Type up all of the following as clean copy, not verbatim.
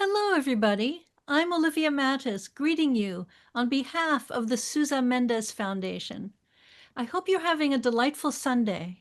Hello, everybody. I'm Olivia Mattis, greeting you on behalf of the Sousa Mendes Foundation. I hope you're having a delightful Sunday.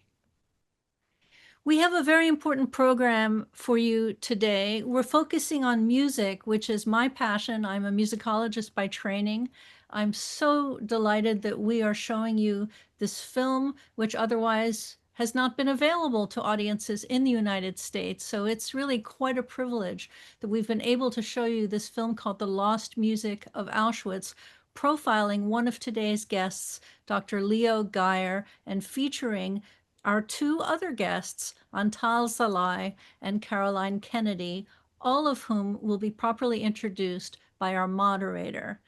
We have a very important program for you today. We're focusing on music, which is my passion. I'm a musicologist by training. I'm so delighted that we are showing you this film, which otherwise has not been available to audiences in the United States. So it's really quite a privilege that we've been able to show you this film called The Lost Music of Auschwitz, profiling one of today's guests, Dr. Leo Geyer, and featuring our two other guests, Antal Salai and Caroline Kennedy, all of whom will be properly introduced by our moderator.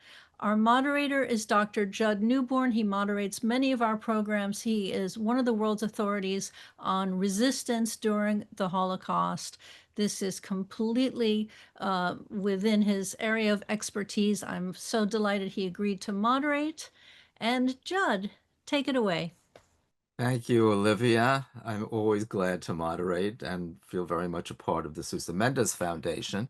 Our moderator is Dr. Judd Newborn. He moderates many of our programs. He is one of the world's authorities on resistance during the Holocaust. This is completely within his area of expertise. I'm so delighted he agreed to moderate. And Judd, take it away. Thank you, Olivia. I'm always glad to moderate and feel very much a part of the Sousa Mendes Foundation,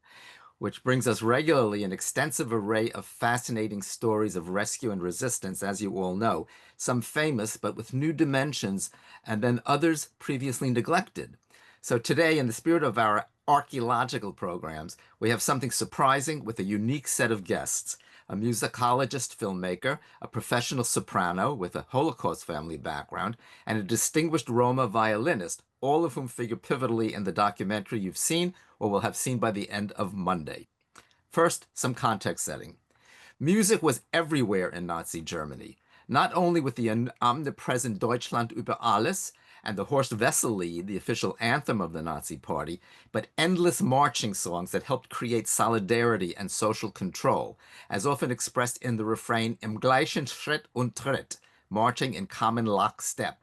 which brings us regularly an extensive array of fascinating stories of rescue and resistance, as you all know, some famous but with new dimensions, and then others previously neglected. So today, in the spirit of our archaeological programs, we have something surprising with a unique set of guests. A musicologist filmmaker, a professional soprano with a Holocaust family background, and a distinguished Roma violinist, all of whom figure pivotally in the documentary you've seen or will have seen by the end of Monday. First, some context setting. Music was everywhere in Nazi Germany, not only with the omnipresent Deutschland über alles and the Horst Wessel-Lied, the official anthem of the Nazi Party, but endless marching songs that helped create solidarity and social control, as often expressed in the refrain Im gleichen Schritt und Tritt, marching in common lockstep.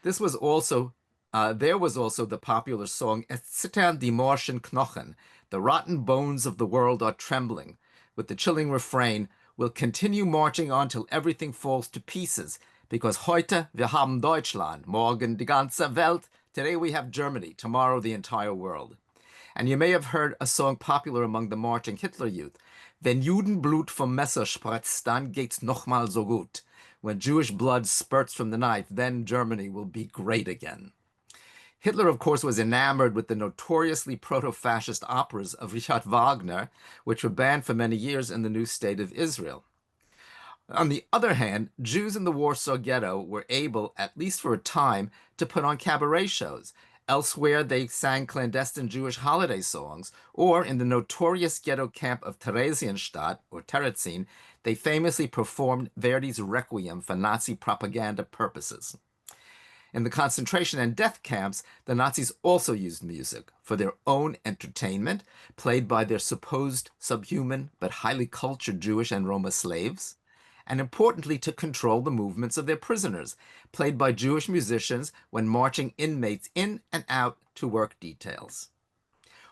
There was also the popular song Es zittern die morschen Knochen, the rotten bones of the world are trembling, with the chilling refrain, we'll continue marching on till everything falls to pieces, because heute wir haben Deutschland, morgen die ganze Welt, today we have Germany, tomorrow the entire world. And you may have heard a song popular among the marching Hitler youth, Wenn Judenblut vom Messer spritzt, dann geht's nochmal so gut. When Jewish blood spurts from the knife, then Germany will be great again. Hitler, of course, was enamored with the notoriously proto-fascist operas of Richard Wagner, which were banned for many years in the new state of Israel. On the other hand, Jews in the Warsaw Ghetto were able, at least for a time, to put on cabaret shows. Elsewhere, they sang clandestine Jewish holiday songs, or in the notorious ghetto camp of Theresienstadt, or Terezin, they famously performed Verdi's Requiem for Nazi propaganda purposes. In the concentration and death camps, the Nazis also used music for their own entertainment, played by their supposed subhuman but highly cultured Jewish and Roma slaves, and importantly to control the movements of their prisoners, played by Jewish musicians when marching inmates in and out to work details.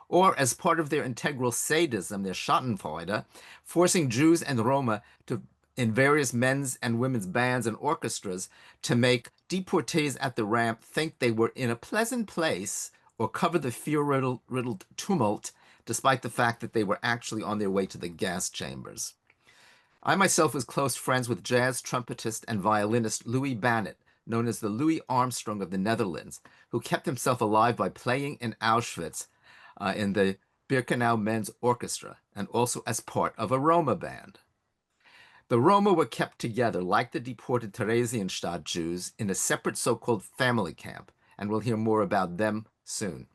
Or as part of their integral sadism, their Schadenfreude, forcing Jews and Roma to in various men's and women's bands and orchestras to make deportees at the ramp think they were in a pleasant place or cover the fear-riddled tumult, despite the fact that they were actually on their way to the gas chambers. I myself was close friends with jazz trumpetist and violinist Louis Bannet, known as the Louis Armstrong of the Netherlands, who kept himself alive by playing in Auschwitz in the Birkenau Men's Orchestra, and also as part of a Roma band. The Roma were kept together, like the deported Theresienstadt Jews, in a separate so-called family camp, and we'll hear more about them soon.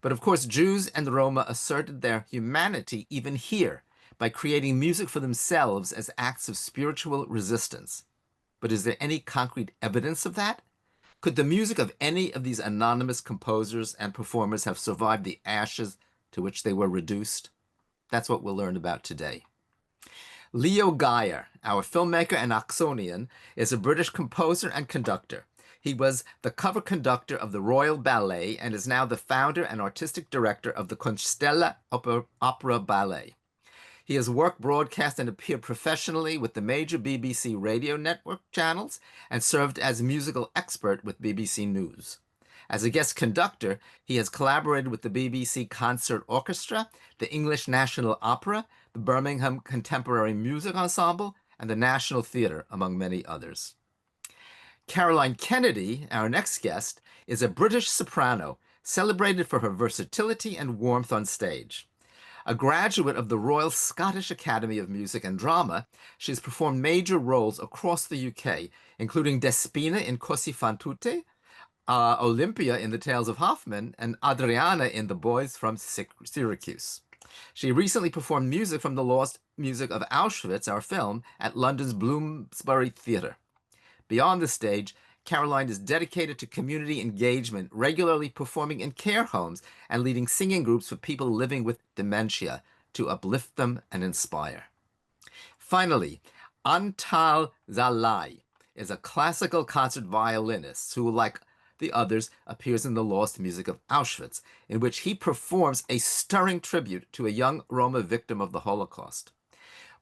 But of course, Jews and Roma asserted their humanity even here by creating music for themselves as acts of spiritual resistance. But is there any concrete evidence of that? Could the music of any of these anonymous composers and performers have survived the ashes to which they were reduced? That's what we'll learn about today. Leo Geyer, our filmmaker and Oxonian, is a British composer and conductor. He was the cover conductor of the Royal Ballet and is now the founder and artistic director of the Kunststelle Opera Ballet. He has worked, broadcast, and appeared professionally with the major BBC radio network channels and served as musical expert with BBC News. As a guest conductor, he has collaborated with the BBC Concert Orchestra, the English National Opera, the Birmingham Contemporary Music Ensemble, and the National Theatre, among many others. Caroline Kennedy, our next guest, is a British soprano celebrated for her versatility and warmth on stage. A graduate of the Royal Scottish Academy of Music and Drama, she has performed major roles across the UK, including Despina in Così, tutte, Olympia in the Tales of Hoffmann, and Adriana in The Boys from Syracuse. She recently performed music from the Lost Music of Auschwitz, our film, at London's Bloomsbury Theatre. Beyond the stage, Caroline is dedicated to community engagement, regularly performing in care homes and leading singing groups for people living with dementia to uplift them and inspire. Finally, Antal Zalai is a classical concert violinist who, like the others, appears in the Lost Music of Auschwitz, in which he performs a stirring tribute to a young Roma victim of the Holocaust.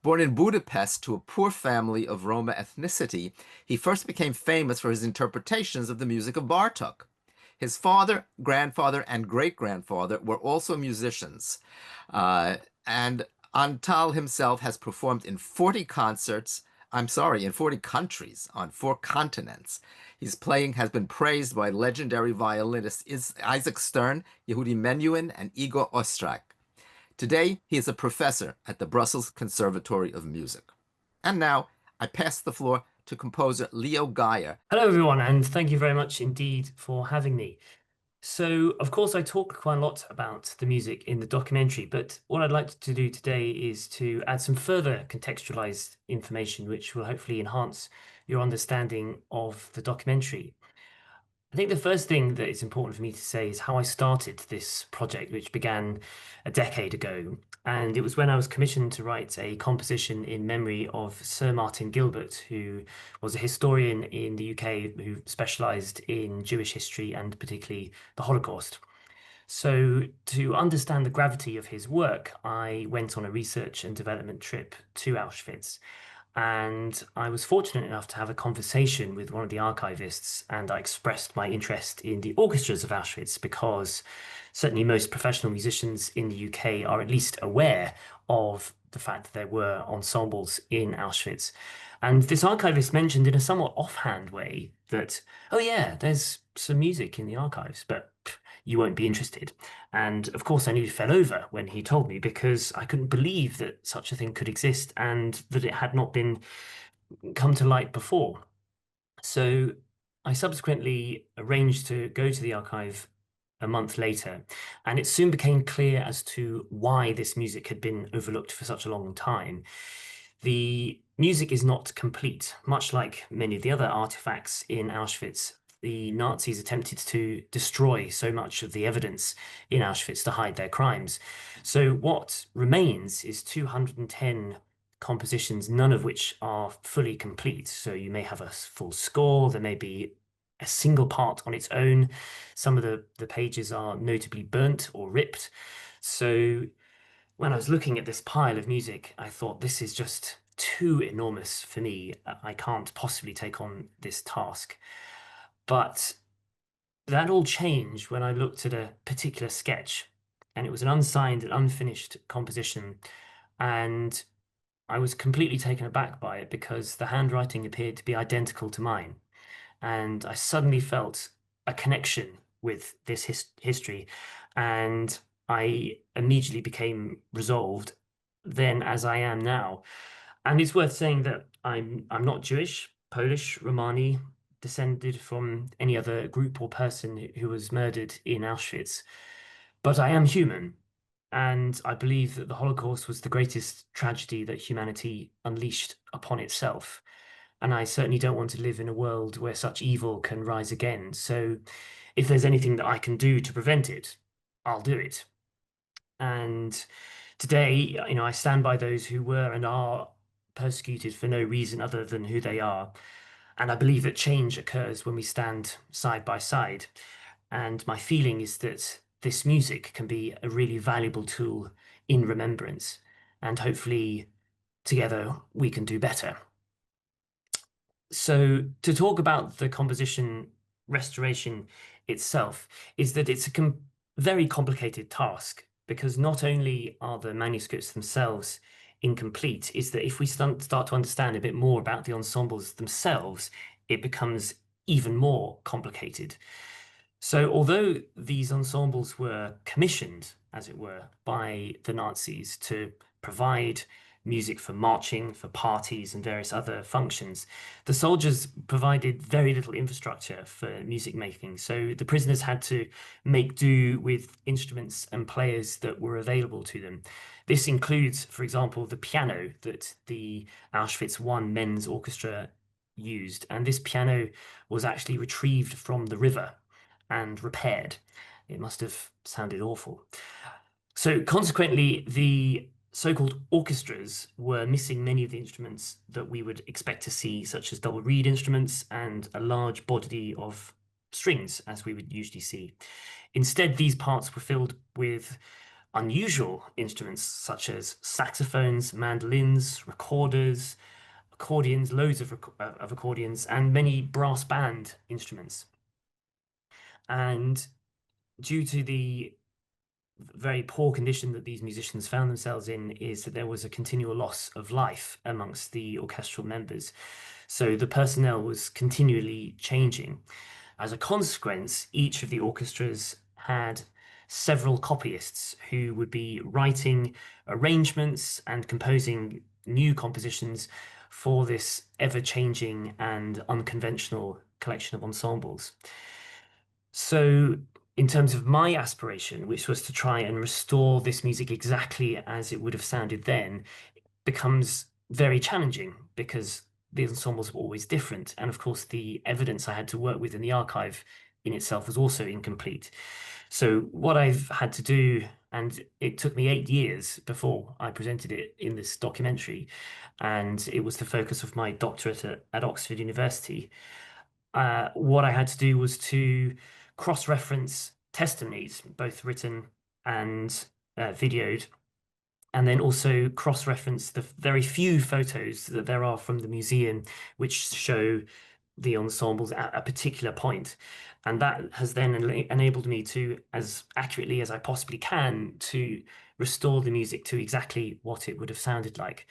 Born in Budapest to a poor family of Roma ethnicity, he first became famous for his interpretations of the music of Bartók. His father, grandfather, and great-grandfather were also musicians, and Antal himself has performed in 40 countries on 4 continents. His playing has been praised by legendary violinists Isaac Stern, Yehudi Menuhin, and Igor Ostrak. Today, he is a professor at the Brussels Conservatory of Music. And now, I pass the floor to composer Leo Geyer. Hello, everyone, and thank you very much indeed for having me. So, of course, I talk quite a lot about the music in the documentary, but what I'd like to do today is to add some further contextualized information, which will hopefully enhance your understanding of the documentary. I think the first thing that is important for me to say is how I started this project, which began a decade ago. And it was when I was commissioned to write a composition in memory of Sir Martin Gilbert, who was a historian in the UK who specialized in Jewish history and particularly the Holocaust. So to understand the gravity of his work, I went on a research and development trip to Auschwitz. And I was fortunate enough to have a conversation with one of the archivists, and I expressed my interest in the orchestras of Auschwitz because certainly most professional musicians in the UK are at least aware of the fact that there were ensembles in Auschwitz. And this archivist mentioned in a somewhat offhand way that, oh yeah, there's some music in the archives, but you won't be interested. And of course, I nearly fell over when he told me because I couldn't believe that such a thing could exist and that it had not been come to light before. So I subsequently arranged to go to the archive a month later, and it soon became clear as to why this music had been overlooked for such a long time. The music is not complete, much like many of the other artifacts in Auschwitz. The Nazis attempted to destroy so much of the evidence in Auschwitz to hide their crimes. So what remains is 210 compositions, none of which are fully complete. So you may have a full score, there may be a single part on its own. Some of the pages are notably burnt or ripped. So when I was looking at this pile of music, I thought this is just too enormous for me. I can't possibly take on this task. But that all changed when I looked at a particular sketch, and it was an unsigned and unfinished composition. And I was completely taken aback by it because the handwriting appeared to be identical to mine. And I suddenly felt a connection with this history. And I immediately became resolved then as I am now. And it's worth saying that I'm not Jewish, Polish, Romani, descended from any other group or person who was murdered in Auschwitz. But I am human, and I believe that the Holocaust was the greatest tragedy that humanity unleashed upon itself. And I certainly don't want to live in a world where such evil can rise again. So if there's anything that I can do to prevent it, I'll do it. And today, I stand by those who were and are persecuted for no reason other than who they are. And I believe that change occurs when we stand side by side. And my feeling is that this music can be a really valuable tool in remembrance. And hopefully together we can do better. So to talk about the composition restoration itself is that it's a very complicated task, because not only are the manuscripts themselves incomplete, is that if we start to understand a bit more about the ensembles themselves, it becomes even more complicated. So although these ensembles were commissioned, as it were, by the Nazis to provide music for marching, for parties and various other functions, the soldiers provided very little infrastructure for music making. So the prisoners had to make do with instruments and players that were available to them. This includes, for example, the piano that the Auschwitz I men's orchestra used. And this piano was actually retrieved from the river and repaired. It must have sounded awful. So consequently, the so-called orchestras were missing many of the instruments that we would expect to see, such as double reed instruments and a large body of strings, as we would usually see. Instead, these parts were filled with unusual instruments such as saxophones, mandolins, recorders, accordions, loads of accordions, and many brass band instruments. And due to the very poor condition that these musicians found themselves in, is that there was a continual loss of life amongst the orchestral members. So the personnel was continually changing. As a consequence, each of the orchestras had several copyists who would be writing arrangements and composing new compositions for this ever-changing and unconventional collection of ensembles. So in terms of my aspiration, which was to try and restore this music exactly as it would have sounded then, becomes very challenging because the ensembles were always different. And of course, the evidence I had to work with in the archive in itself was also incomplete. So what I've had to do, and it took me 8 years before I presented it in this documentary, and it was the focus of my doctorate at Oxford University. What I had to do was to cross-reference testimonies, both written and videoed, and then also cross-reference the very few photos that there are from the museum which show the ensembles at a particular point. And that has then enabled me to, as accurately as I possibly can, to restore the music to exactly what it would have sounded like.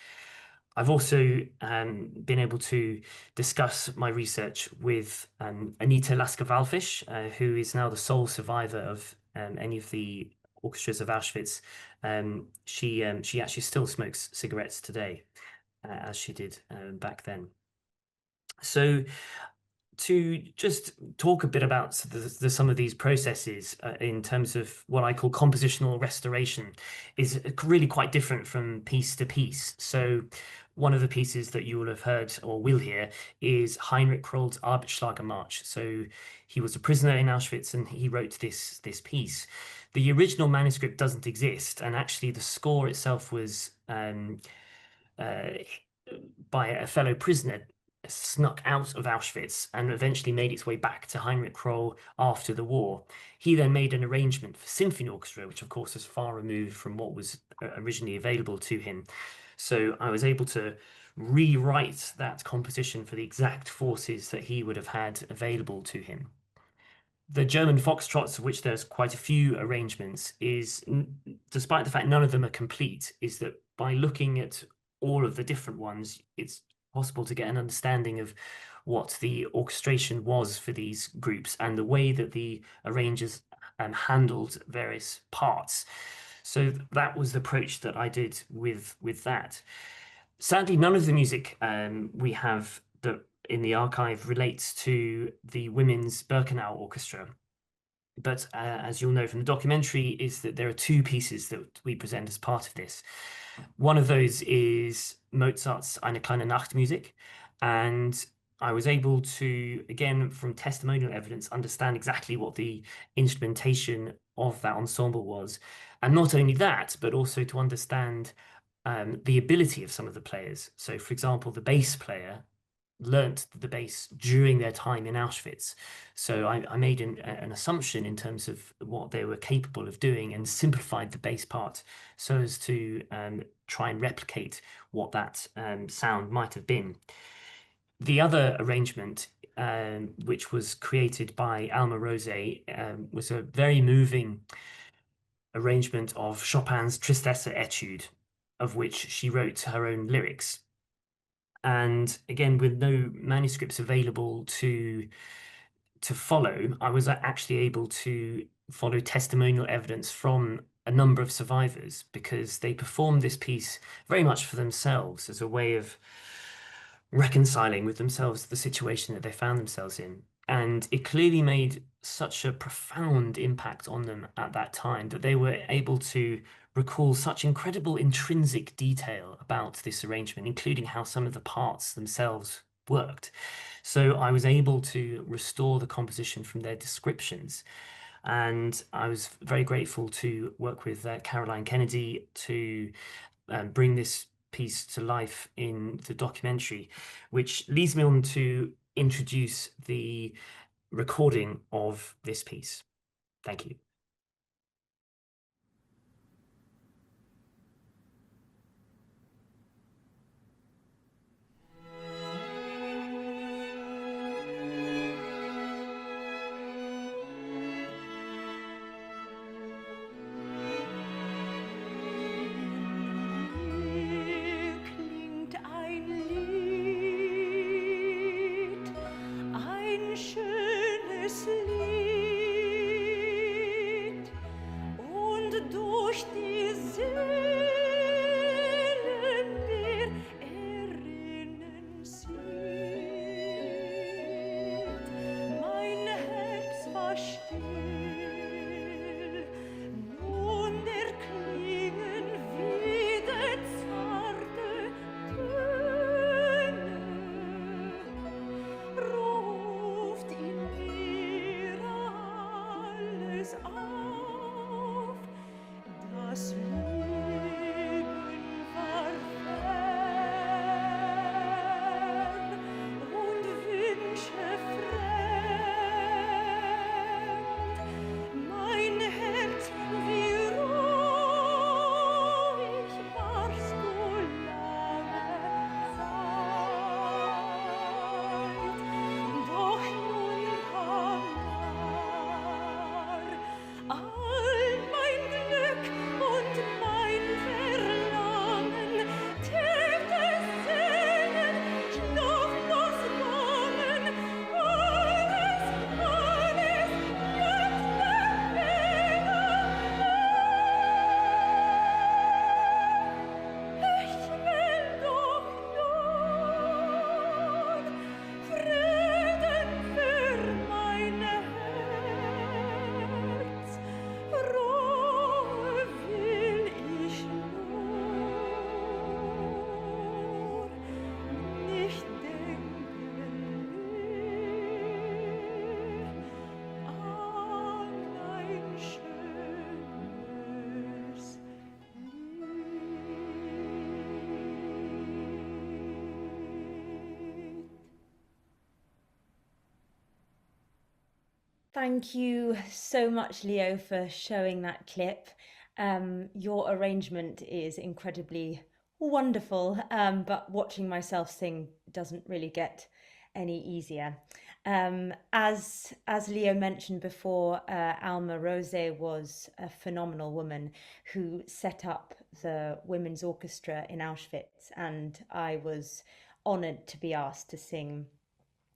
I've also been able to discuss my research with Anita Lasker-Wallfisch, who is now the sole survivor of any of the orchestras of Auschwitz. She actually still smokes cigarettes today, as she did back then. So to just talk a bit about some of these processes in terms of what I call compositional restoration is really quite different from piece to piece. So one of the pieces that you will have heard or will hear is Heinrich Kroll's Arbeitsschlager March. So he was a prisoner in Auschwitz and he wrote this piece. The original manuscript doesn't exist, and actually the score itself was by a fellow prisoner snuck out of Auschwitz and eventually made its way back to Heinrich Kroll after the war. He then made an arrangement for symphony orchestra, which of course is far removed from what was originally available to him. So I was able to rewrite that composition for the exact forces that he would have had available to him. The German foxtrots, of which there's quite a few arrangements, is, despite the fact none of them are complete, is that by looking at all of the different ones, it's possible to get an understanding of what the orchestration was for these groups and the way that the arrangers handled various parts. So that was the approach that I did with that. Sadly, none of the music we have that in the archive relates to the women's Birkenau orchestra. But as you'll know from the documentary, is that there are two pieces that we present as part of this. One of those is Mozart's Eine kleine Nachtmusik, and I was able to, again, from testimonial evidence, understand exactly what the instrumentation of that ensemble was. And not only that, but also to understand the ability of some of the players. So, for example, the bass player learnt the bass during their time in Auschwitz. So I made an assumption in terms of what they were capable of doing and simplified the bass part so as to try and replicate what that sound might have been. The other arrangement which was created by Alma Rose, was a very moving arrangement of Chopin's Tristesse Etude, of which she wrote her own lyrics. And again, with no manuscripts available to follow, I was actually able to follow testimonial evidence from a number of survivors, because they performed this piece very much for themselves, as a way of reconciling with themselves the situation that they found themselves in. And it clearly made such a profound impact on them at that time that they were able to recall such incredible intrinsic detail about this arrangement, including how some of the parts themselves worked. So I was able to restore the composition from their descriptions. And I was very grateful to work with Caroline Kennedy to bring this piece to life in the documentary, which leads me on to introduce the recording of this piece. Thank you. Thank you so much, Leo, for showing that clip. Your arrangement is incredibly wonderful, but watching myself sing doesn't really get any easier. As Leo mentioned before, Alma Rose was a phenomenal woman who set up the women's orchestra in Auschwitz, and I was honored to be asked to sing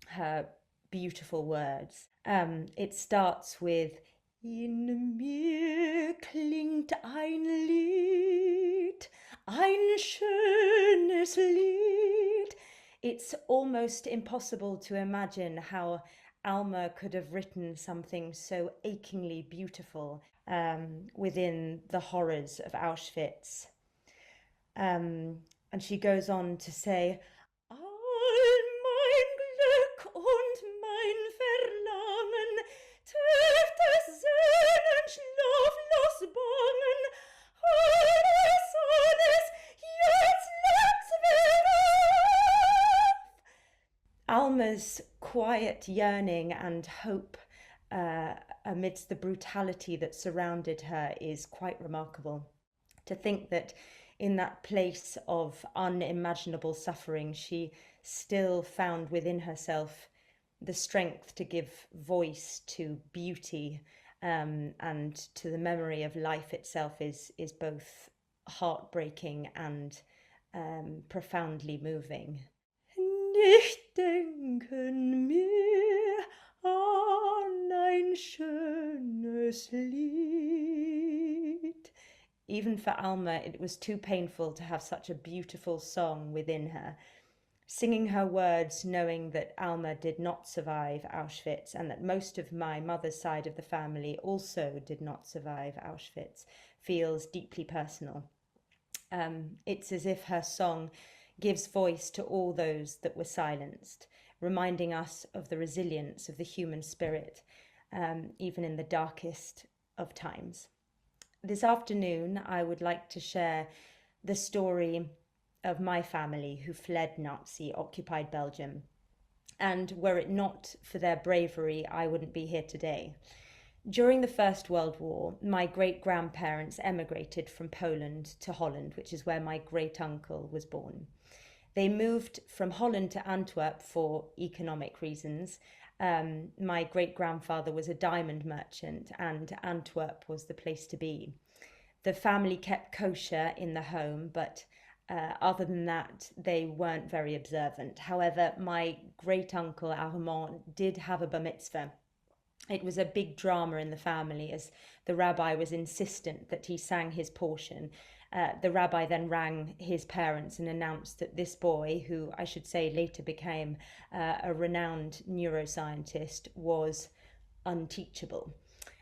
her beautiful words. It starts with In mir klingt ein Lied, ein schönes Lied. It's almost impossible to imagine how Alma could have written something so achingly beautiful within the horrors of Auschwitz. And she goes on to say, All mein Glück und mein Verlangen, tiefes Sehnen, schlaflos Bangen, alles, alles, jetzt legt's wieder auf. Alma's quiet yearning and hope amidst the brutality that surrounded her is quite remarkable. To think that in that place of unimaginable suffering, she still found within herself the strength to give voice to beauty and to the memory of life itself is both heartbreaking and profoundly moving. Nicht denken mir an ein schönes Lied. Even for Alma, it was too painful to have such a beautiful song within her. Singing her words, knowing that Alma did not survive Auschwitz and that most of my mother's side of the family also did not survive Auschwitz, feels deeply personal. It's as if her song gives voice to all those that were silenced, reminding us of the resilience of the human spirit, even in the darkest of times. This afternoon, I would like to share the story of my family who fled Nazi-occupied Belgium. And were it not for their bravery, I wouldn't be here today. During the First World War, my great-grandparents emigrated from Poland to Holland, which is where my great-uncle was born. They moved from Holland to Antwerp for economic reasons. My great-grandfather was a diamond merchant, and Antwerp was the place to be. The family kept kosher in the home, but other than that, they weren't very observant. However, my great-uncle Armand did have a bar mitzvah. It was a big drama in the family as the rabbi was insistent that he sang his portion. The rabbi then rang his parents and announced that this boy, who I should say later became a renowned neuroscientist, was unteachable.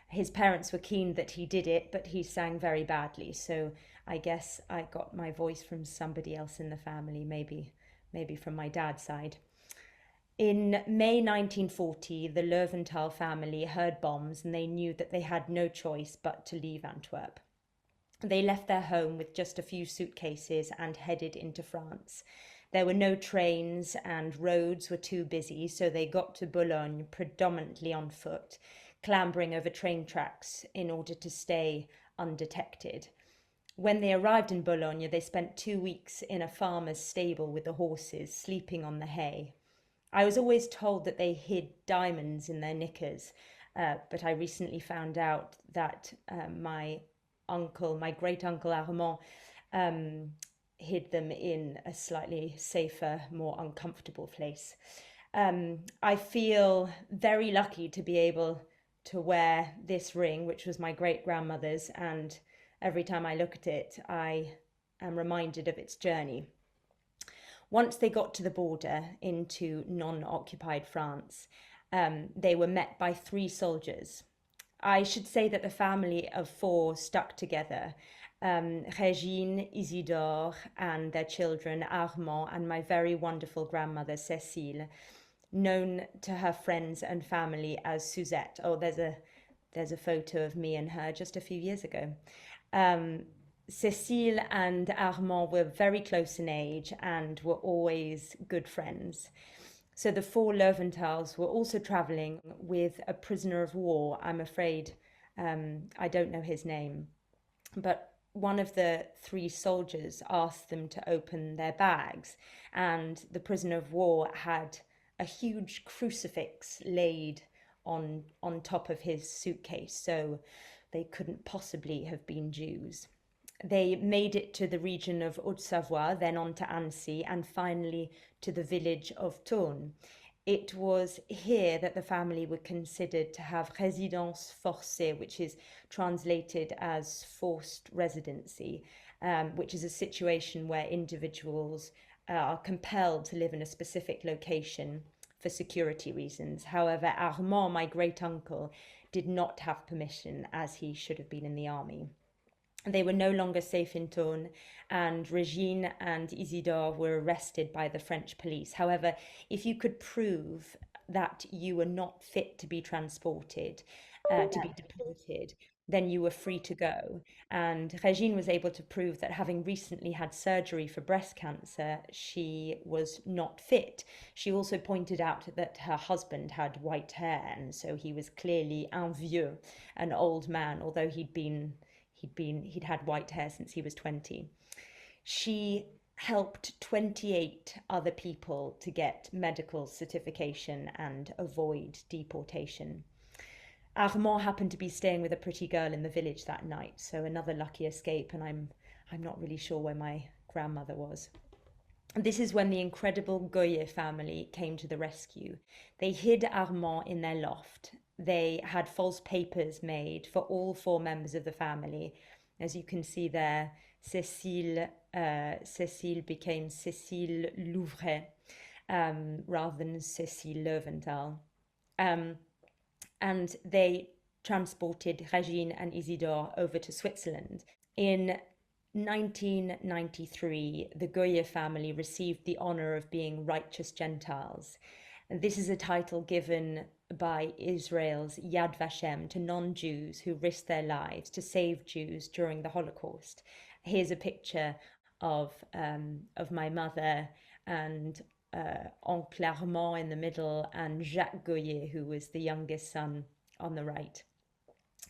His parents were keen that he did it, but he sang very badly. So I guess I got my voice from somebody else in the family, maybe from my dad's side. In May 1940, the Löwenthal family heard bombs and they knew that they had no choice but to leave Antwerp. They left their home with just a few suitcases and headed into France. There were no trains and roads were too busy, so they got to Boulogne predominantly on foot, clambering over train tracks in order to stay undetected. When they arrived in Boulogne, they spent 2 weeks in a farmer's stable with the horses, sleeping on the hay. I was always told that they hid diamonds in their knickers, but I recently found out that my great-uncle Armand, hid them in a slightly safer, more uncomfortable place. I feel very lucky to be able to wear this ring, which was my great-grandmother's, and every time I look at it, I am reminded of its journey. Once they got to the border into non-occupied France, they were met by 3 soldiers. I should say that the family of 4 stuck together. Régine, Isidore, and their children, Armand, and my very wonderful grandmother, Cécile, known to her friends and family as Suzette. Oh, there's a photo of me and her just a few years ago. Cécile and Armand were very close in age and were always good friends. So the 4 Löwenthals were also traveling with a prisoner of war. I'm afraid I don't know his name, but one of the 3 soldiers asked them to open their bags, and the prisoner of war had a huge crucifix laid on top of his suitcase, so they couldn't possibly have been Jews. They made it to the region of Haute-Savoie, then on to Annecy, and finally to the village of Thônes. It was here that the family were considered to have résidence forcée, which is translated as forced residency, which is a situation where individuals are compelled to live in a specific location for security reasons. However, Armand, my great-uncle, did not have permission, as he should have been in the army. They were no longer safe in Thônes, and Régine and Isidore were arrested by the French police. However, if you could prove that you were not fit to be transported, to be deported, then you were free to go. And Régine was able to prove that having recently had surgery for breast cancer, she was not fit. She also pointed out that her husband had white hair, and so he was clearly un vieux, an old man, although he'd had white hair since he was 20. She helped 28 other people to get medical certification and avoid deportation. Armand happened to be staying with a pretty girl in the village that night, so another lucky escape, and I'm not really sure where my grandmother was. And this is when the incredible Geyer family came to the rescue. They hid Armand in their loft. They had false papers made for all 4 members of the family. As you can see there, Cécile became Cécile Louvret rather than Cécile Löwenthal. And they transported Régine and Isidore over to Switzerland. In 1993, the Geyer family received the honor of being righteous Gentiles. And this is a title given by Israel's Yad Vashem to non-Jews who risked their lives to save Jews during the Holocaust. Here's a picture of my mother and Oncle Armand in the middle, and Jacques Geyer, who was the youngest son, on the right.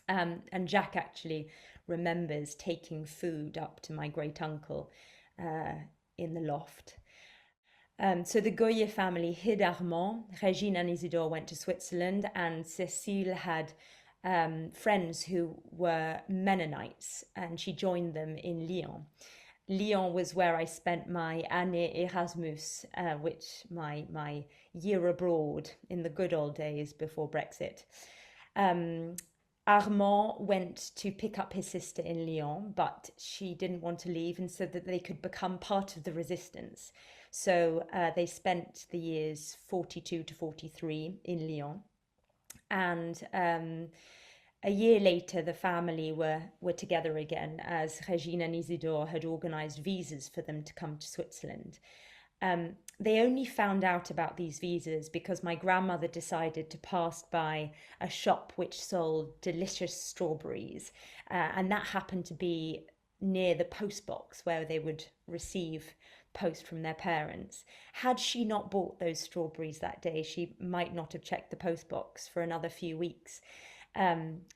And Jacques actually remembers taking food up to my great uncle in the loft. So the Geyer family hid Armand. Régine and Isidore went to Switzerland, and Cécile had friends who were Mennonites, and she joined them in Lyon. Lyon was where I spent my année Erasmus, which my year abroad in the good old days before Brexit. Armand went to pick up his sister in Lyon, but she didn't want to leave, and so that they could become part of the resistance. So they spent the years 42 to 43 in Lyon. And a year later, the family were together again, as Régine and Isidore had organised visas for them to come to Switzerland. They only found out about these visas because my grandmother decided to pass by a shop which sold delicious strawberries, and that happened to be near the post box where they would receive post from their parents. Had she not bought those strawberries that day, she might not have checked the post box for another few weeks.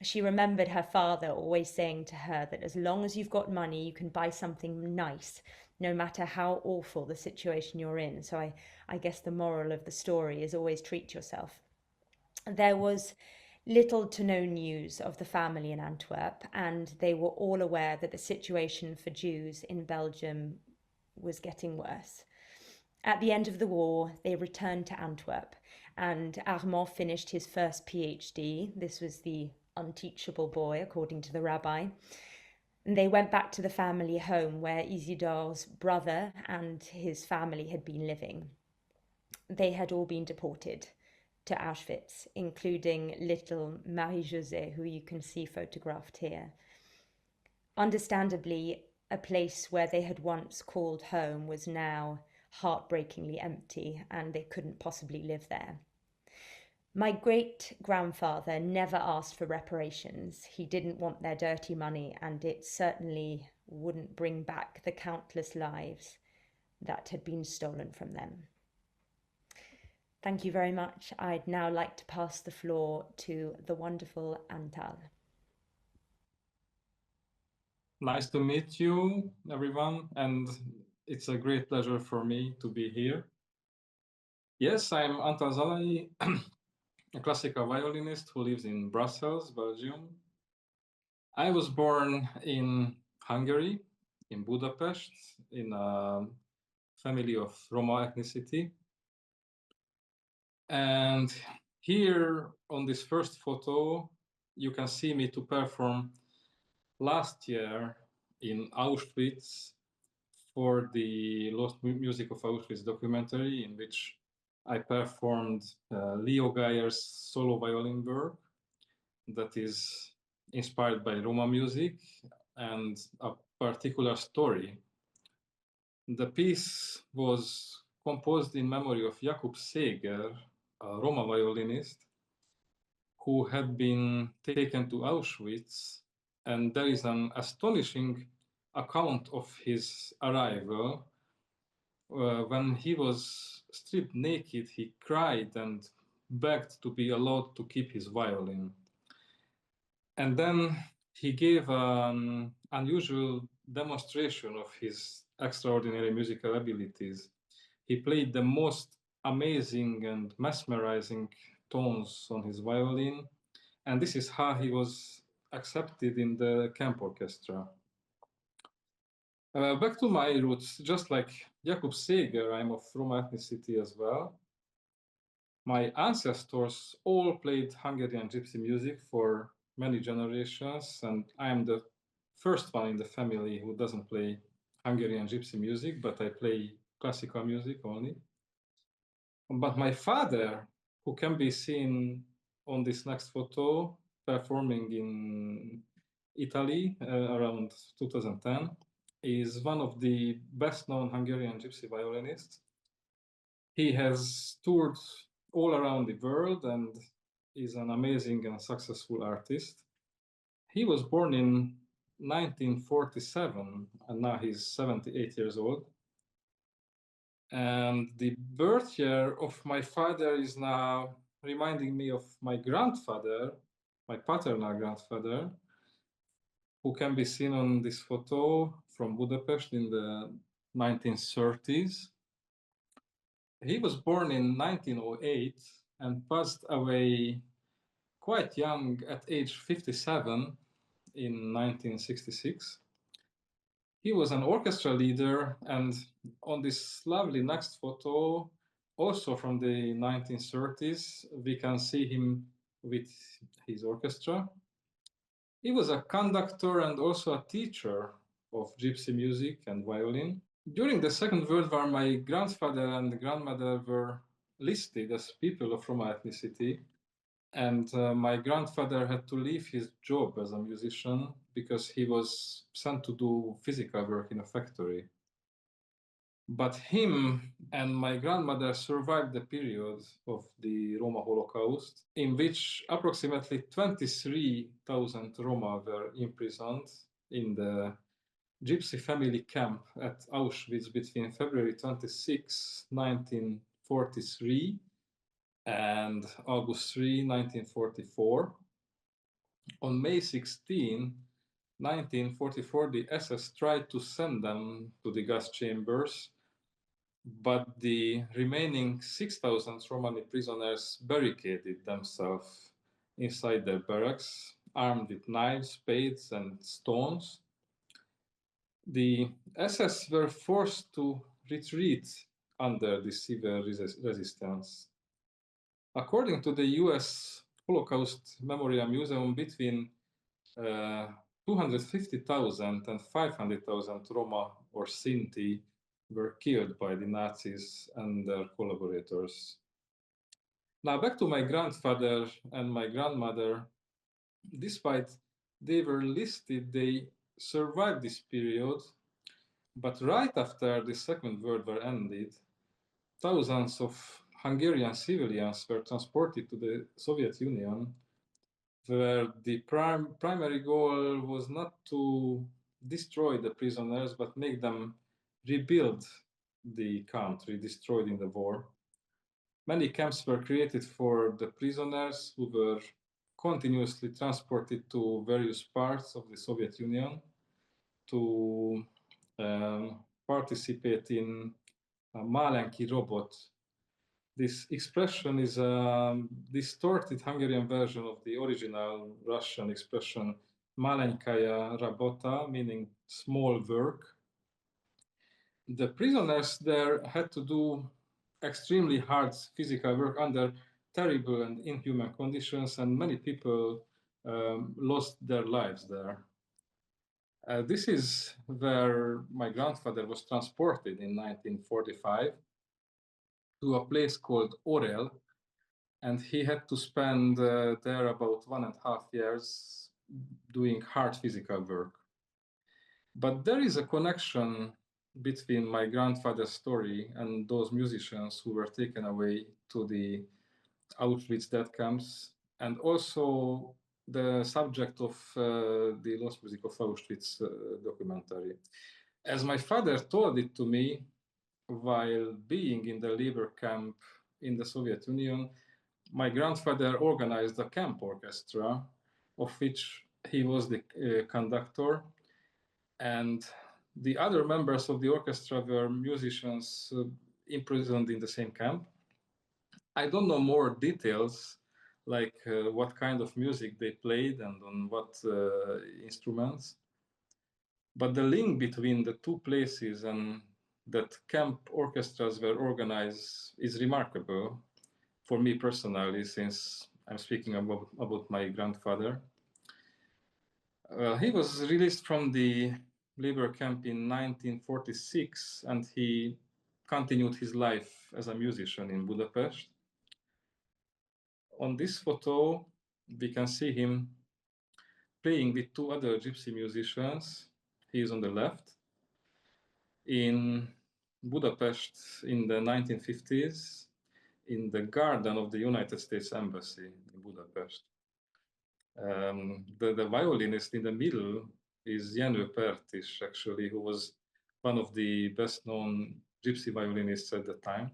She remembered her father always saying to her that as long as you've got money, you can buy something nice, no matter how awful the situation you're in. So I guess the moral of the story is always treat yourself. There was little to no news of the family in Antwerp, and they were all aware that the situation for Jews in Belgium was getting worse. At the end of the war, they returned to Antwerp, and Armand finished his first PhD. This was the unteachable boy, according to the rabbi. And they went back to the family home where Isidore's brother and his family had been living. They had all been deported to Auschwitz, including little Marie-Josée, who you can see photographed here. Understandably, a place where they had once called home was now heartbreakingly empty, and they couldn't possibly live there. My great-grandfather never asked for reparations. He didn't want their dirty money, and it certainly wouldn't bring back the countless lives that had been stolen from them. Thank you very much. I'd now like to pass the floor to the wonderful Antal. Nice to meet you, everyone, and it's a great pleasure for me to be here. Yes, I'm Antal Zalai, a classical violinist who lives in Brussels, Belgium. I was born in Hungary, in Budapest, in a family of Roma ethnicity. And here on this first photo, you can see me to perform last year in Auschwitz for the Lost Music of Auschwitz documentary, in which I performed Leo Geyer's solo violin work that is inspired by Roma music and a particular story. The piece was composed in memory of Jakub Seger, a Roma violinist who had been taken to Auschwitz, and there is an astonishing account of his arrival. When he was stripped naked, he cried and begged to be allowed to keep his violin. And then he gave an unusual demonstration of his extraordinary musical abilities. He played the most amazing and mesmerizing tones on his violin, and this is how he was accepted in the camp orchestra. Back to my roots, just like Jakub Seeger, I'm of Roma ethnicity as well. My ancestors all played Hungarian gypsy music for many generations, and I am the first one in the family who doesn't play Hungarian gypsy music, but I play classical music only. But my father, who can be seen on this next photo, performing in Italy around 2010, is one of the best-known Hungarian gypsy violinists. He has toured all around the world and is an amazing and successful artist. He was born in 1947, and now he's 78 years old. And the birth year of my father is now reminding me of my grandfather, my paternal grandfather, who can be seen on this photo from Budapest in the 1930s. He was born in 1908 and passed away quite young at age 57 in 1966. He was an orchestra leader, and on this lovely next photo, also from the 1930s, we can see him with his orchestra. He was a conductor and also a teacher of gypsy music and violin. During the Second World War, my grandfather and grandmother were listed as people of Roma ethnicity, and my grandfather had to leave his job as a musician because he was sent to do physical work in a factory. But him and my grandmother survived the period of the Roma Holocaust, in which approximately 23,000 Roma were imprisoned in the Gypsy family camp at Auschwitz between February 26, 1943 and August 3, 1944. On May 16, 1944, the SS tried to send them to the gas chambers, but the remaining 6,000 Romani prisoners barricaded themselves inside their barracks, armed with knives, spades, and stones. The SS were forced to retreat under the severe resistance. According to the US Holocaust Memorial Museum, between 250,000 and 500,000 Roma or Sinti were killed by the Nazis and their collaborators. Now back to my grandfather and my grandmother. Despite they were listed, they survived this period, but right after the Second World War ended, thousands of Hungarian civilians were transported to the Soviet Union, where the primary goal was not to destroy the prisoners, but make them rebuild the country destroyed in the war. Many camps were created for the prisoners who were continuously transported to various parts of the Soviet Union to participate in a Malenki robot. This expression is a distorted Hungarian version of the original Russian expression Malenkaya rabota, meaning small work. The prisoners there had to do extremely hard physical work under terrible and inhuman conditions, and many people lost their lives there. This is where my grandfather was transported in 1945 to a place called Orel, and he had to spend there about 1.5 years doing hard physical work. But there is a connection between my grandfather's story and those musicians who were taken away to the Auschwitz death camps, and also the subject of the Lost Music of Auschwitz documentary. As my father told it to me while being in the labor camp in the Soviet Union, my grandfather organized a camp orchestra, of which he was the conductor. And The other members of the orchestra were musicians imprisoned in the same camp. I don't know more details, like what kind of music they played and on what instruments. But the link between the two places and that camp orchestras were organized is remarkable for me personally, since I'm speaking about my grandfather. He was released from the labor camp in 1946, and he continued his life as a musician in Budapest. On this photo, we can see him playing with two other gypsy musicians. He is on the left. In Budapest in the 1950s, in the garden of the United States Embassy in Budapest. The violinist in the middle is Jenő Pertis, actually, who was one of the best-known gypsy violinists at the time.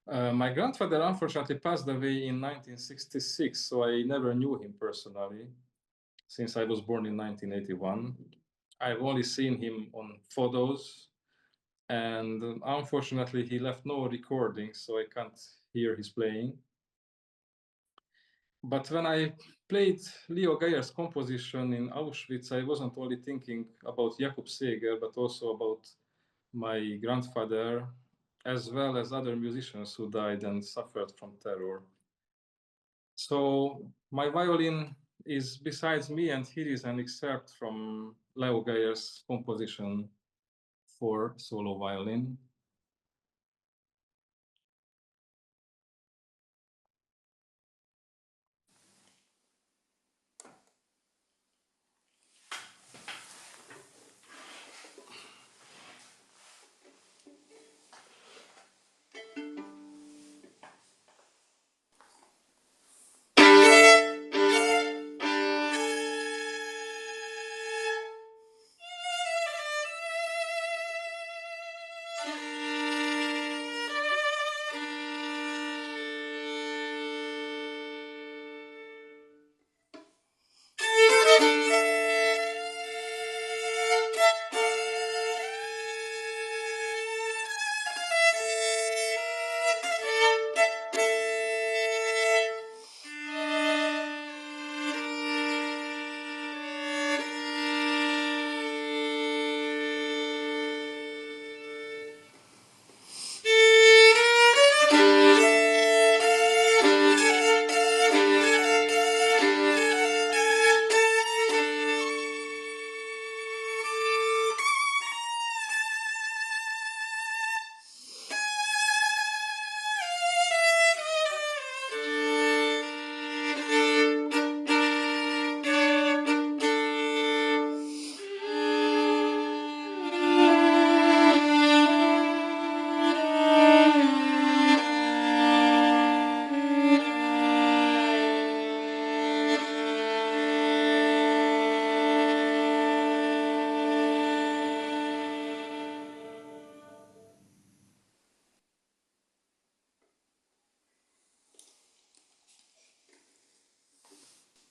My grandfather unfortunately passed away in 1966, so I never knew him personally, since I was born in 1981. I've only seen him on photos, and unfortunately he left no recordings, so I can't hear his playing. But when I played Leo Geyer's composition in Auschwitz, I wasn't only thinking about Jakub Seeger, but also about my grandfather, as well as other musicians who died and suffered from terror. So my violin is besides me, and here is an excerpt from Leo Geyer's composition for solo violin.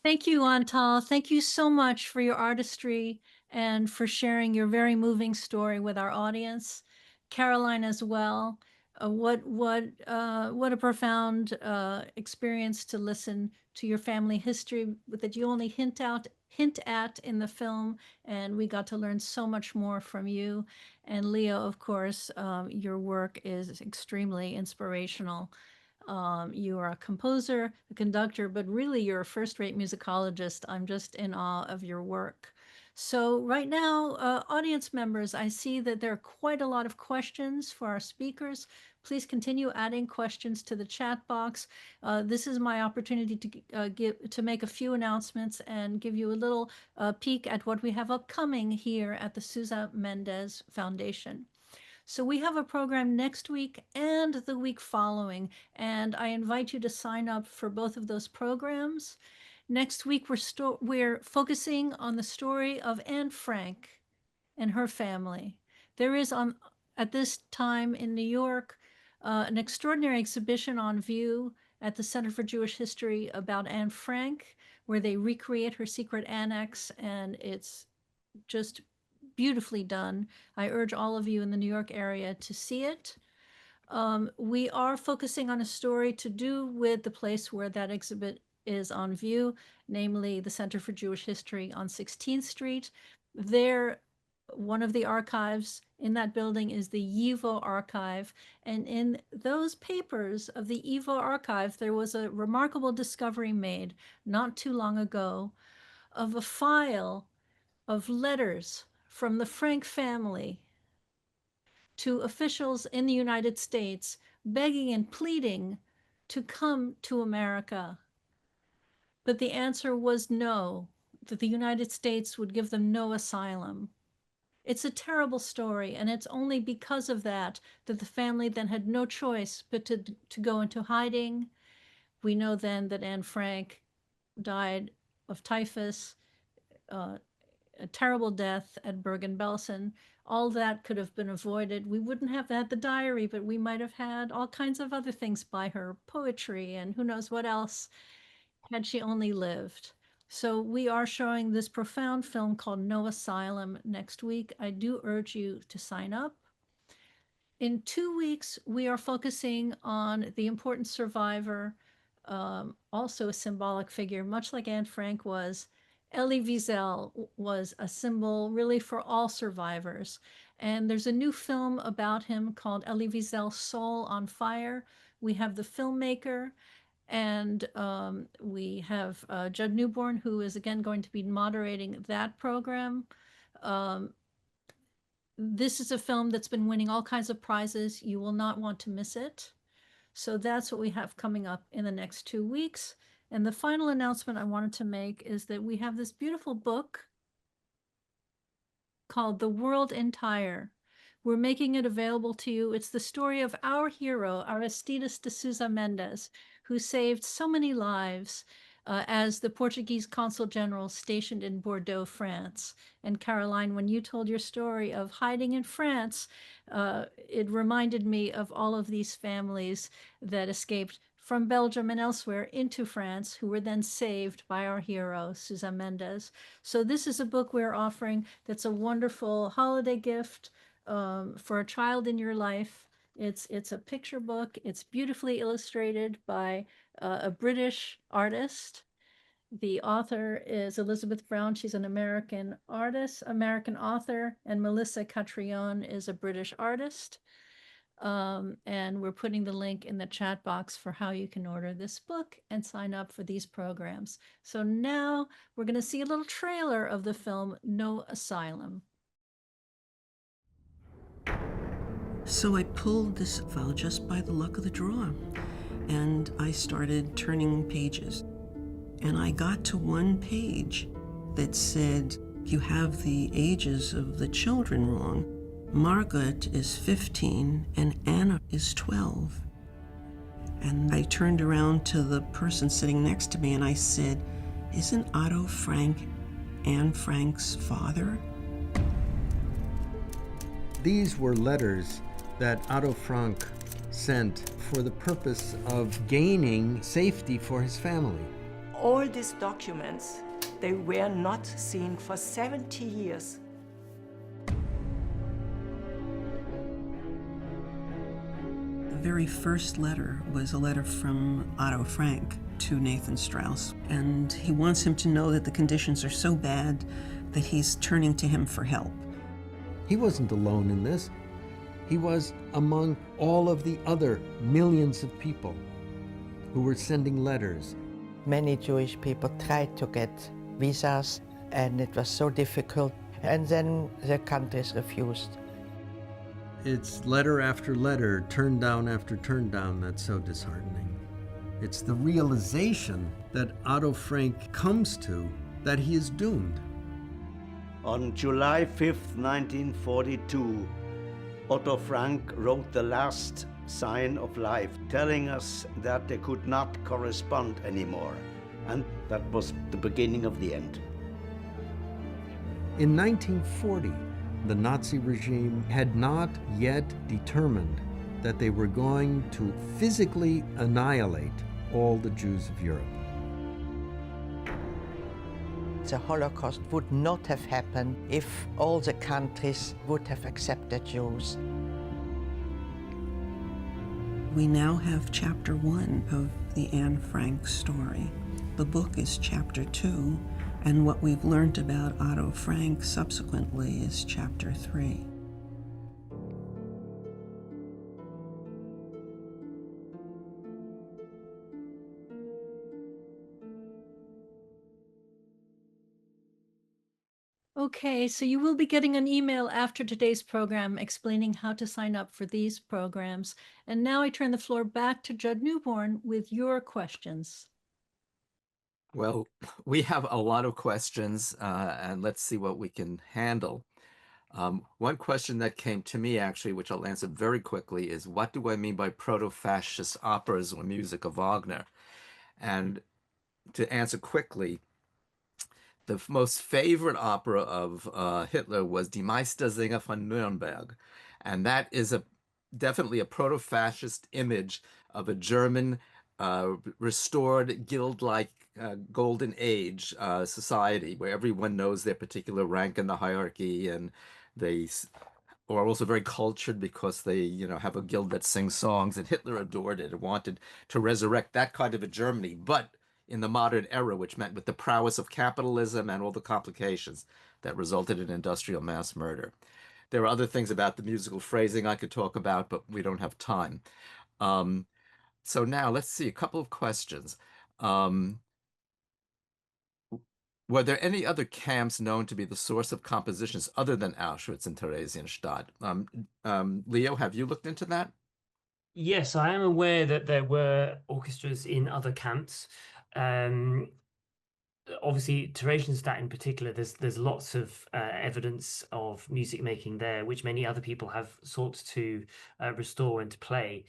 Thank you, Antal. Thank you so much for your artistry and for sharing your very moving story with our audience. Caroline as well. What a profound experience to listen to your family history that you only hint at in the film, and we got to learn so much more from you. And Leo, of course, your work is extremely inspirational. You are a composer, a conductor, but really you're a first-rate musicologist. I'm just in awe of your work. So right now, audience members, I see that there are quite a lot of questions for our speakers. Please continue adding questions to the chat box. This is my opportunity to make a few announcements and give you a little peek at what we have upcoming here at the Sousa Mendes Foundation. So we have a program next week and the week following, and I invite you to sign up for both of those programs. Next week, we're focusing on the story of Anne Frank and her family. There is at this time in New York an extraordinary exhibition on view at the Center for Jewish History about Anne Frank, where they recreate her secret annex, and it's just beautifully done. I urge all of you in the New York area to see it. We are focusing on a story to do with the place where that exhibit is on view, namely the Center for Jewish History on 16th Street. There, one of the archives in that building is the YIVO archive. And in those papers of the YIVO archive, there was a remarkable discovery made not too long ago of a file of letters from the Frank family to officials in the United States, begging and pleading to come to America. But the answer was no, that the United States would give them no asylum. It's a terrible story, and it's only because of that that the family then had no choice but to go into hiding. We know then that Anne Frank died of typhus, a terrible death at Bergen-Belsen. All that could have been avoided. We wouldn't have had the diary, but we might have had all kinds of other things by her, poetry and who knows what else, had she only lived. So we are showing this profound film called No Asylum next week. I do urge you to sign up. In 2 weeks, we are focusing on the important survivor, also a symbolic figure, much like Anne Frank was. Elie Wiesel was a symbol really for all survivors. And there's a new film about him called Elie Wiesel, Soul on Fire. We have the filmmaker, and we have Judd Newborn, who is again going to be moderating that program. This is a film that's been winning all kinds of prizes. You will not want to miss it. So that's what we have coming up in the next 2 weeks. And the final announcement I wanted to make is that we have this beautiful book called The World Entire. We're making it available to you. It's the story of our hero, Aristides de Sousa Mendes, who saved so many lives as the Portuguese consul general stationed in Bordeaux, France. And Caroline, when you told your story of hiding in France, it reminded me of all of these families that escaped from Belgium and elsewhere into France, who were then saved by our hero, Sousa Mendes. So this is a book we're offering that's a wonderful holiday gift for a child in your life. It's a picture book. It's beautifully illustrated by a British artist. The author is Elizabeth Brown. She's an American artist, American author, and Melissa Catrione is a British artist. And we're putting the link in the chat box for how you can order this book and sign up for these programs. So now we're going to see a little trailer of the film No Asylum. So I pulled this file just by the luck of the draw, and I started turning pages. And I got to one page that said, you have the ages of the children wrong. Margaret is 15 and Anna is 12. And I turned around to the person sitting next to me and I said, isn't Otto Frank Anne Frank's father? These were letters that Otto Frank sent for the purpose of gaining safety for his family. All these documents, they were not seen for 70 years. The very first letter was a letter from Otto Frank to Nathan Strauss, and he wants him to know that the conditions are so bad that he's turning to him for help. He wasn't alone in this. He was among all of the other millions of people who were sending letters. Many Jewish people tried to get visas, and it was so difficult, and then the countries refused. It's letter after letter, turn down after turn down, that's so disheartening. It's the realization that Otto Frank comes to that he is doomed. On July 5th, 1942, Otto Frank wrote the last sign of life, telling us that they could not correspond anymore. And that was the beginning of the end. In 1940, the Nazi regime had not yet determined that they were going to physically annihilate all the Jews of Europe. the Holocaust would not have happened if all the countries would have accepted Jews. We now have chapter 1 of the Anne Frank story. The book is chapter 2, and what we've learned about Otto Frank subsequently is chapter 3. Okay, so you will be getting an email after today's program explaining how to sign up for these programs. And now I turn the floor back to Judd Newborn with your questions. Well, we have a lot of questions, and let's see what we can handle. One question that came to me, actually, which I'll answer very quickly, is what do I mean by proto-fascist operas or music of Wagner? And to answer quickly, the most favorite opera of Hitler was Die Meistersinger von Nürnberg, and that is definitely a proto-fascist image of a German restored guild-like golden age society where everyone knows their particular rank in the hierarchy, and they are also very cultured because they, have a guild that sings songs, and Hitler adored it and wanted to resurrect that kind of a Germany, but in the modern era, which meant with the prowess of capitalism and all the complications that resulted in industrial mass murder. There are other things about the musical phrasing I could talk about, but we don't have time. So now let's see a couple of questions. Were there any other camps known to be the source of compositions other than Auschwitz and Theresienstadt? Leo, have you looked into that? Yes, I am aware that there were orchestras in other camps. Obviously, Theresienstadt in particular, there's lots of evidence of music making there, which many other people have sought to restore and to play.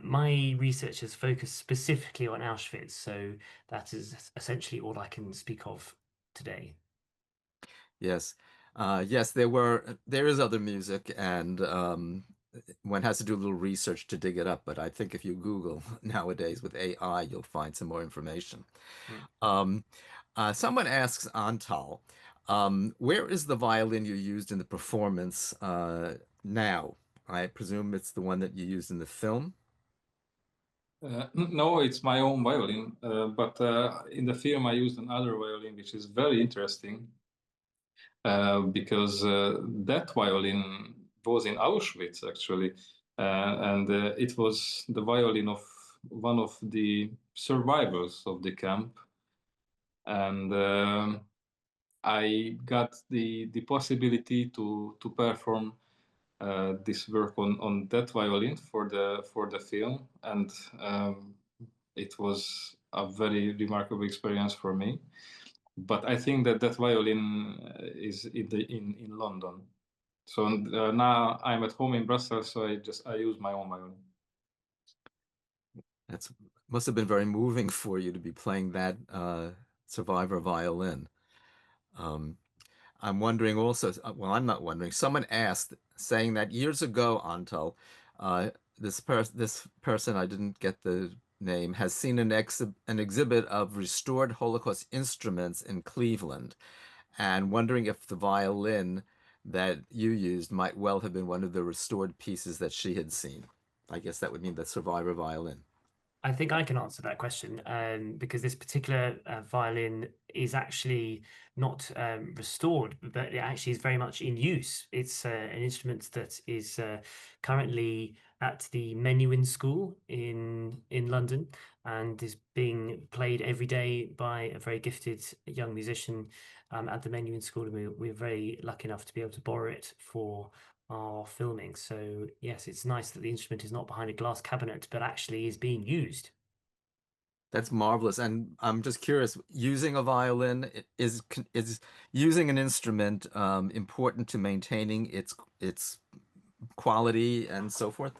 My research has focused specifically on Auschwitz, so that is essentially all I can speak of today. Yes. Yes, there is other music, and one has to do a little research to dig it up, but I think if you Google nowadays with AI, you'll find some more information. Someone asks Antal, where is the violin you used in the performance now? I presume it's the one that you used in the film? No, it's my own violin, but in the film I used another violin, which is very interesting because that violin was in Auschwitz, actually, and it was the violin of one of the survivors of the camp. And I got the possibility to perform this work on that violin for the film, and it was a very remarkable experience for me. But I think that violin is in London. So now I'm at home in Brussels, so I use my own violin. That must have been very moving for you to be playing that survivor violin. I'm wondering also, well, I'm not wondering, someone asked, saying that years ago, Antal, this person, I didn't get the name, has seen an exhibit of restored Holocaust instruments in Cleveland, and wondering if the violin that you used might well have been one of the restored pieces that she had seen. I guess that would mean the survivor violin. I think I can answer that question because this particular violin is actually not restored, but it actually is very much in use. It's an instrument that is currently at the Menuhin School in London and is being played every day by a very gifted young musician at the Menuhin School. And we're very lucky enough to be able to borrow it for our filming. So yes, it's nice that the instrument is not behind a glass cabinet, but actually is being used. That's marvelous. And I'm just curious, using a violin is using an instrument important to maintaining its quality and so forth?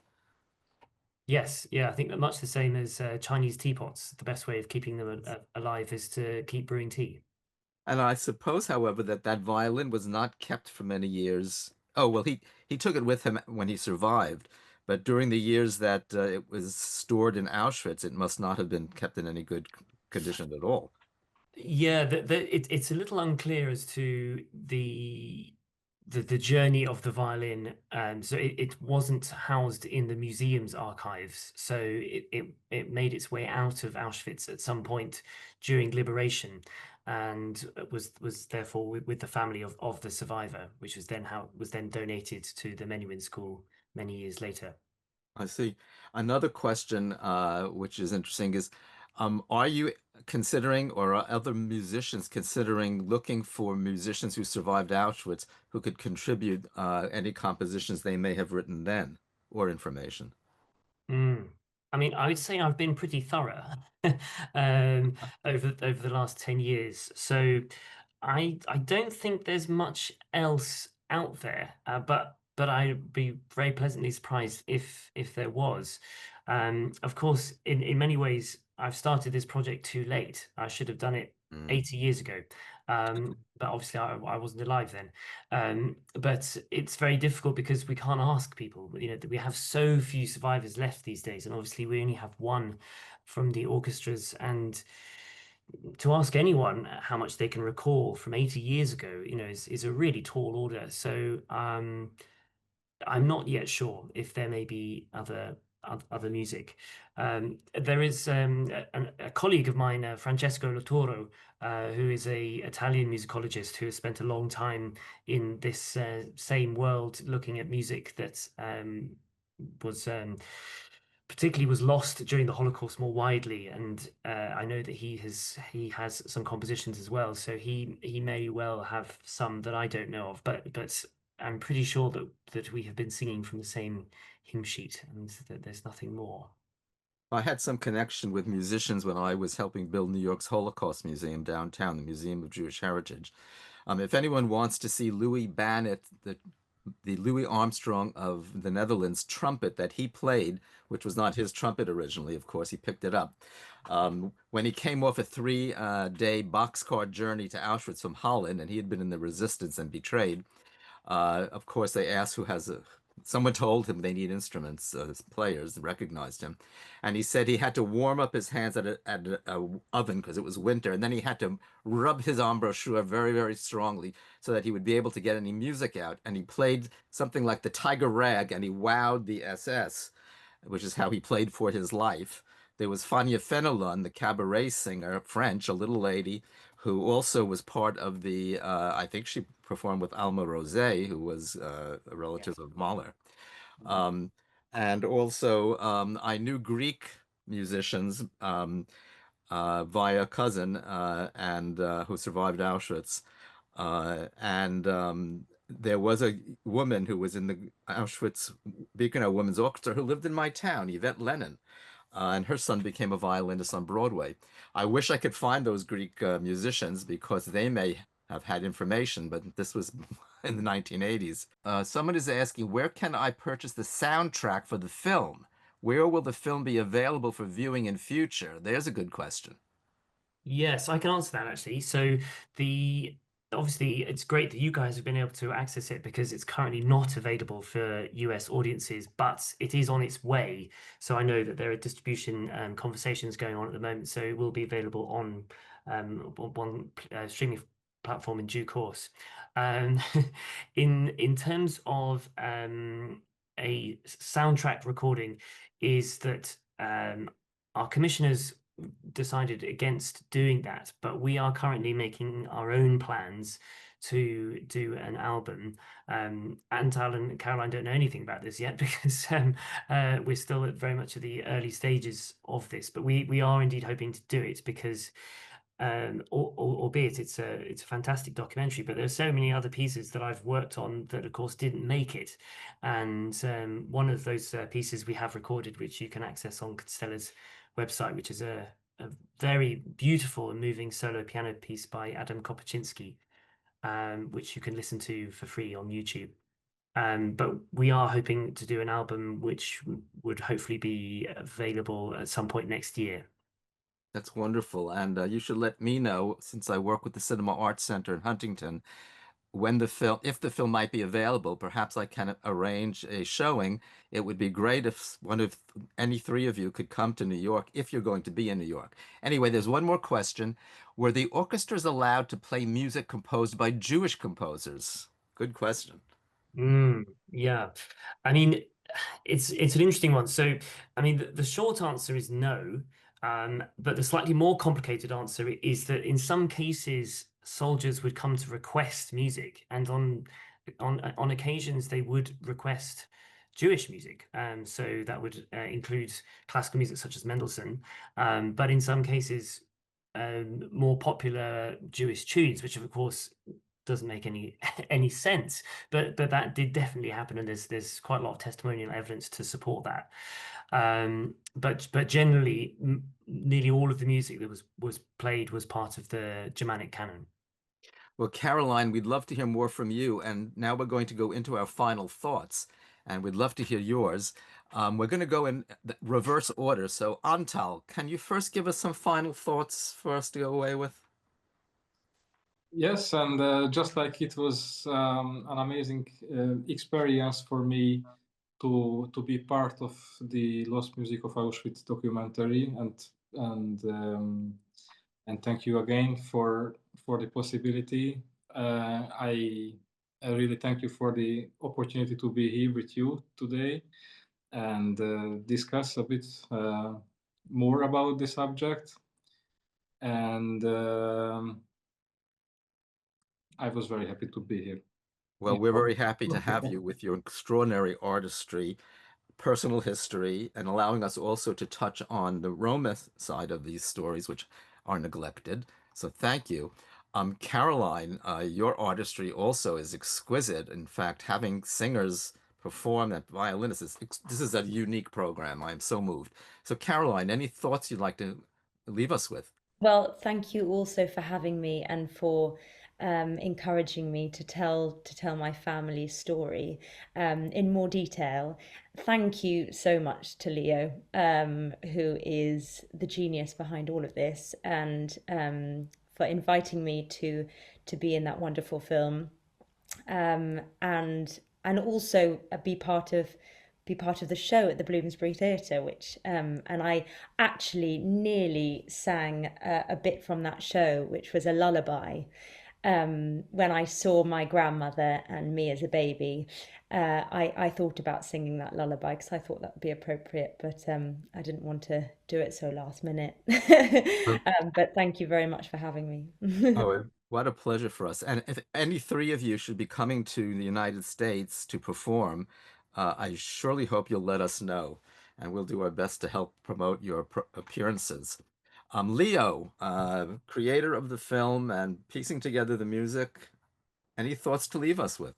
Yes, yeah, I think that much the same as Chinese teapots. The best way of keeping them alive is to keep brewing tea. And I suppose, however, that violin was not kept for many years. Oh, well, he took it with him when he survived, but during the years that it was stored in Auschwitz, it must not have been kept in any good condition at all. Yeah, it's a little unclear as to the journey of the violin. So it wasn't housed in the museum's archives. So it made its way out of Auschwitz at some point during liberation, and was therefore with the family of the survivor, which was then how it was then donated to the Menuhin School many years later. I see. Another question, which is interesting, is are you considering, or are other musicians considering looking for musicians who survived Auschwitz who could contribute any compositions they may have written then or information? Mm. I mean, I would say I've been pretty thorough over the last 10 years. So I don't think there's much else out there, but I'd be very pleasantly surprised if there was. Of course, in many ways, I've started this project too late. I should have done it 80 years ago. But obviously I wasn't alive then. But it's very difficult because we can't ask people. You know, we have so few survivors left these days, and obviously we only have one from the orchestras. And to ask anyone how much they can recall from 80 years ago, you know, is a really tall order. So I'm not yet sure if there may be other music. There is a colleague of mine, Francesco Latoro, who is a Italian musicologist who has spent a long time in this same world, looking at music that was particularly was lost during the Holocaust more widely. And I know that he has some compositions as well. So he may well have some that I don't know of, but I'm pretty sure that we have been singing from the same hymn sheet and that there's nothing more. I had some connection with musicians when I was helping build New York's Holocaust Museum downtown, the Museum of Jewish Heritage. If anyone wants to see Louis Bannet, the Louis Armstrong of the Netherlands trumpet that he played, which was not his trumpet originally, of course, he picked it up. When he came off a 3-day boxcar journey to Auschwitz from Holland, and he had been in the resistance and betrayed, of course, they asked who has a. Someone told him they need instruments, players recognized him. And he said he had to warm up his hands at a oven because it was winter. And then he had to rub his embouchure very, very strongly so that he would be able to get any music out. And he played something like the Tiger Rag, and he wowed the SS, which is how he played for his life. There was Fania Fenelon, the cabaret singer, French, a little lady, who also was part of the, I think she performed with Alma Rosé, who was a relative of Mahler. And also, I knew Greek musicians via cousin and who survived Auschwitz. There was a woman who was in the Auschwitz-Birkenau Women's Orchestra who lived in my town, Yvette Lennon. And her son became a violinist on Broadway. I wish I could find those Greek musicians because they may have had information, but this was in the 1980s. Someone is asking, where can I purchase the soundtrack for the film? Where will the film be available for viewing in future? There's a good question. Yes, I can answer that actually. So obviously it's great that you guys have been able to access it because it's currently not available for US audiences, but it is on its way. So I know that there are distribution conversations going on at the moment. So it will be available on one streaming platform in due course. In terms of a soundtrack recording, is that our commissioners decided against doing that, but we are currently making our own plans to do an album. Antal and Caroline don't know anything about this yet because we're still very much at the early stages of this, but we are indeed hoping to do it because albeit it's a fantastic documentary, but there's so many other pieces that I've worked on that of course didn't make it. And one of those pieces we have recorded, which you can access on Constella's website, which is a very beautiful and moving solo piano piece by Adam Kopachinski, which you can listen to for free on YouTube. But we are hoping to do an album which would hopefully be available at some point next year. That's wonderful. And you should let me know, since I work with the Cinema Arts Center in Huntington, when the film, if the film might be available, perhaps I can arrange a showing. It would be great if any three of you could come to New York if you're going to be in New York. Anyway, there's one more question. Were the orchestras allowed to play music composed by Jewish composers? Good question. Yeah, I mean, it's an interesting one. So, I mean, the short answer is no, but the slightly more complicated answer is that in some cases, soldiers would come to request music, and on occasions they would request Jewish music. So that would include classical music such as Mendelssohn, but in some cases, more popular Jewish tunes, which of course doesn't make any sense, but that did definitely happen, and there's quite a lot of testimonial evidence to support that. But generally, nearly all of the music that was played was part of the Germanic canon. Well, Caroline, we'd love to hear more from you, and now we're going to go into our final thoughts, and we'd love to hear yours. We're going to go in the reverse order. So, Antal, can you first give us some final thoughts for us to go away with? Yes, and just like it was an amazing experience for me to be part of the Lost Music of Auschwitz documentary, and thank you again for the possibility. I really thank you for the opportunity to be here with you today and discuss a bit more about the subject. And I was very happy to be here. Well, we're very happy to have you with your extraordinary artistry, personal history, and allowing us also to touch on the Roma side of these stories, which are neglected. So thank you. Caroline, your artistry also is exquisite. In fact, having singers perform and violinists, this is a unique program. I'm so moved. So Caroline, any thoughts you'd like to leave us with? Well, thank you also for having me and for encouraging me to tell my family's story in more detail. Thank you so much to Leo, who is the genius behind all of this, and for inviting me to be in that wonderful film, and also be part of the show at the Bloomsbury Theatre, which and I actually nearly sang a bit from that show, which was a lullaby. When I saw my grandmother and me as a baby, I thought about singing that lullaby because I thought that would be appropriate, but I didn't want to do it so last minute. But thank you very much for having me. Oh, what a pleasure for us. And if any three of you should be coming to the United States to perform, I surely hope you'll let us know, and we'll do our best to help promote your appearances. Leo, creator of the film and piecing together the music, any thoughts to leave us with?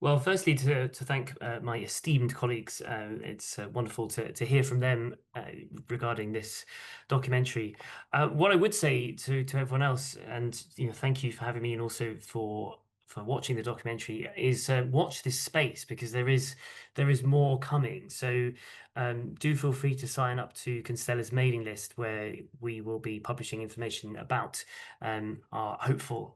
Well, firstly, to thank my esteemed colleagues. It's wonderful to hear from them regarding this documentary. What I would say to everyone else, and thank you for having me, and also for watching the documentary, is watch this space, because there is more coming. So do feel free to sign up to Constella's mailing list, where we will be publishing information about our hopeful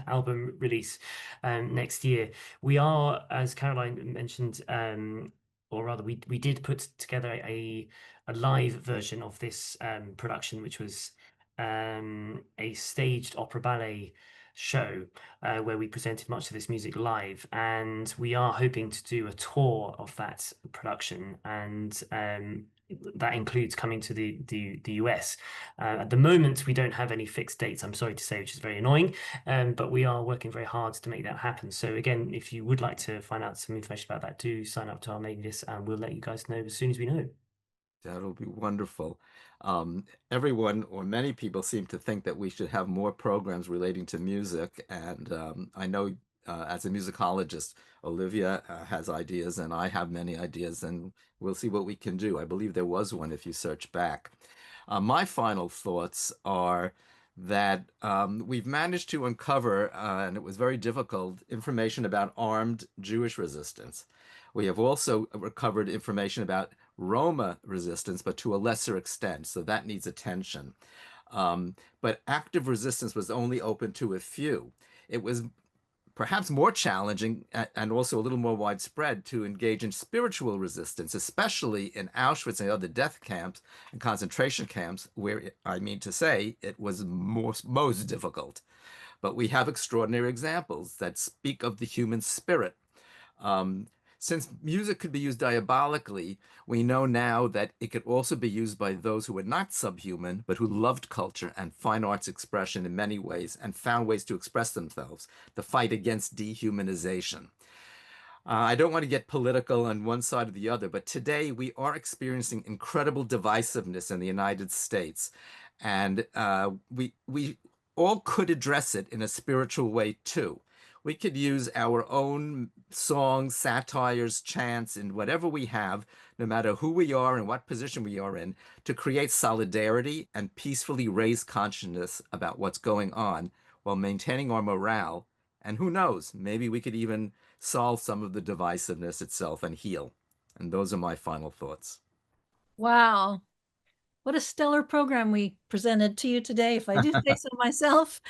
album release next year. We are, as Caroline mentioned, or rather we did put together a live version of this production, which was a staged opera ballet show where we presented much of this music live, and we are hoping to do a tour of that production, and that includes coming to the US. At the moment, we don't have any fixed dates, I'm sorry to say, which is very annoying, but we are working very hard to make that happen. So again, if you would like to find out some information about that, do sign up to our mailing list, and we'll let you guys know as soon as we know. That'll be wonderful. Everyone, or many people, seem to think that we should have more programs relating to music, and I know as a musicologist, Olivia has ideas, and I have many ideas, and we'll see what we can do. I believe there was one if you search back. My final thoughts are that we've managed to uncover, and it was very difficult, information about armed Jewish resistance. We have also recovered information about Roma resistance, but to a lesser extent, so that needs attention. But active resistance was only open to a few. It was perhaps more challenging and also a little more widespread to engage in spiritual resistance, especially in Auschwitz and other death camps and concentration camps, where I mean to say it was most difficult. But we have extraordinary examples that speak of the human spirit. Since music could be used diabolically, we know now that it could also be used by those who were not subhuman, but who loved culture and fine arts expression in many ways and found ways to express themselves, the fight against dehumanization. I don't want to get political on one side or the other, but today we are experiencing incredible divisiveness in the United States. And we all could address it in a spiritual way too. We could use our own songs, satires, chants, and whatever we have, no matter who we are and what position we are in, to create solidarity and peacefully raise consciousness about what's going on while maintaining our morale. And who knows, maybe we could even solve some of the divisiveness itself and heal. And those are my final thoughts. Wow. What a stellar program we presented to you today, if I do say so myself.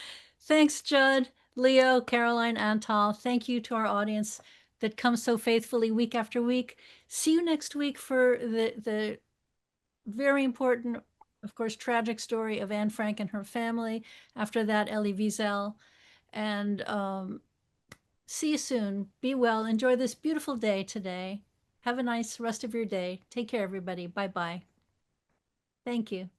Thanks, Judd, Leo, Caroline, Antal. Thank you to our audience that comes so faithfully week after week. See you next week for the very important, of course, tragic story of Anne Frank and her family. After that, Elie Wiesel. And see you soon. Be well. Enjoy this beautiful day today. Have a nice rest of your day. Take care, everybody. Bye-bye. Thank you.